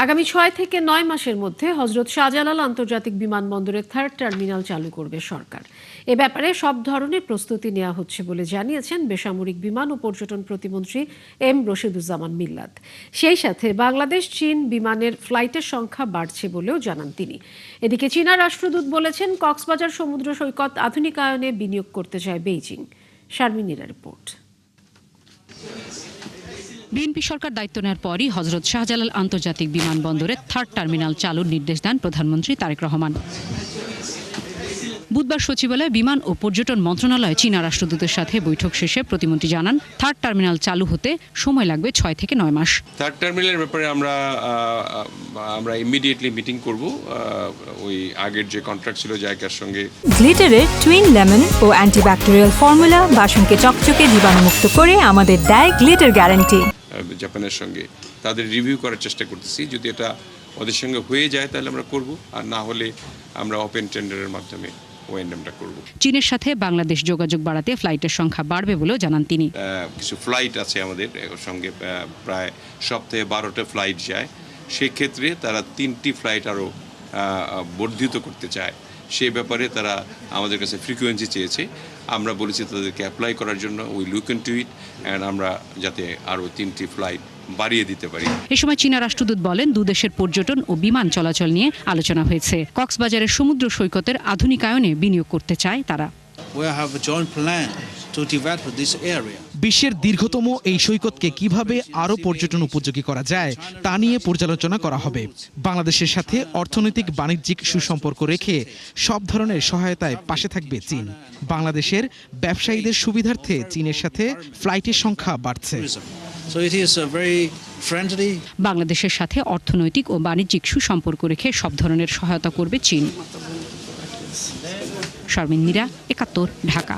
আগামী 6 থেকে 9 মাসের মধ্যে হযরত শাহজালাল আন্তর্জাতিক বিমানবন্দরের 3rd টার্মিনাল চালু করবে সরকার। এ ব্যাপারে সব ধরনের প্রস্তুতি নেওয়া হচ্ছে বলে জানিয়েছেন বেসামরিক বিমান ও পর্যটন প্রতিমন্ত্রী এম রশিদুজ্জামান মিল্লাত। সেই সাথে বাংলাদেশ চীন বিমানের ফ্লাইটের সংখ্যা বাড়ছে বলেও জানান তিনি। এদিকে চীনা রাষ্ট্রদূত বলেছেন, কক্সবাজার সমুদ্র সৈকত আধুনিকায়নে বিনিয়োগ করতে চায় বেইজিং। শারমিনীর রিপোর্ট। বিএনপি সরকার দায়িত্ব নেওয়ার পরই হযরত শাহজালাল আন্তর্জাতিক বিমানবন্দরে 3rd টার্মিনাল চালুর নির্দেশ দেন প্রধানমন্ত্রী তারেক রহমান। বুধবার সচিবালয়ে বিমান ও পর্যটন মন্ত্রণালয়ে চীনা রাষ্ট্রদূতের সাথে বৈঠক শেষে প্রতিমন্ত্রী জানান, 3rd টার্মিনাল চালু হতে সময় লাগবে 6 থেকে 9 মাস। 3rd টার্মিনালের ব্যাপারে আমরা ইমিডিয়েটলি মিটিং করব। ওই আগের যে কন্ট্রাক্ট ছিল জায়গার সঙ্গে। গ্লিটারের টুইন লেমন ও অ্যান্টিব্যাকটেরিয়াল ফর্মুলা বাসনকে চকচকে জীবাণুমুক্ত করে আমাদের দেয় গ্লিটার গ্যারান্টি। জাপানের সঙ্গে তাদের রিভিউ করার চেষ্টা করতেছি। যদি এটা ওদের সঙ্গে হয়ে যায় তাহলে আমরা করব, আর না হলে আমরা ওপেন টেন্ডারের মাধ্যমে ওএনএমটা করব। চীনের সাথে বাংলাদেশ যোগাযোগ বাড়াতে ফ্লাইটের সংখ্যা বাড়বে বলেও জানান তিনি। কিছু ফ্লাইট আছে আমাদের সঙ্গে, প্রায় সপ্তাহে 12টা ফ্লাইট যায়। সেক্ষেত্রে তারা 3টি ফ্লাইট আরও বর্ধিত করতে চায়। সেই ব্যাপারে তারা আমাদের কাছে ফ্রিকোয়েন্সি চেয়েছে। আমরা বলেছি তাদেরকে অ্যাপ্লাই করার জন্য, we look into it, and আমরা যাতে আরও 3টি ফ্লাইট বাড়িয়ে দিতে পারি। এ সময় চীনা রাষ্ট্রদূত বলেন, দুদেশের পর্যটন ও বিমান চলাচল নিয়ে আলোচনা হয়েছে। কক্সবাজারের সমুদ্র সৈকতের আধুনিকায়নে বিনিয়োগ করতে চায় তারা। বিশ্বের দীর্ঘতম এই সৈকতকে কিভাবে আরও পর্যটন উপযোগী করা যায় তা নিয়ে পর্যালোচনা করা হবে। বাংলাদেশের সাথে অর্থনৈতিক বাণিজ্যিক সুসম্পর্ক রেখে সব ধরনের সহায়তায় পাশে থাকবে চীন। বাংলাদেশের ব্যবসায়ীদের সুবিধার্থে চীনের সাথে ফ্লাইটের সংখ্যা বাড়ছে। বাংলাদেশের সাথে অর্থনৈতিক ও বাণিজ্যিক সুসম্পর্ক রেখে সব ধরনের সহায়তা করবে চীন। শারমিন মীরা, 71, ঢাকা।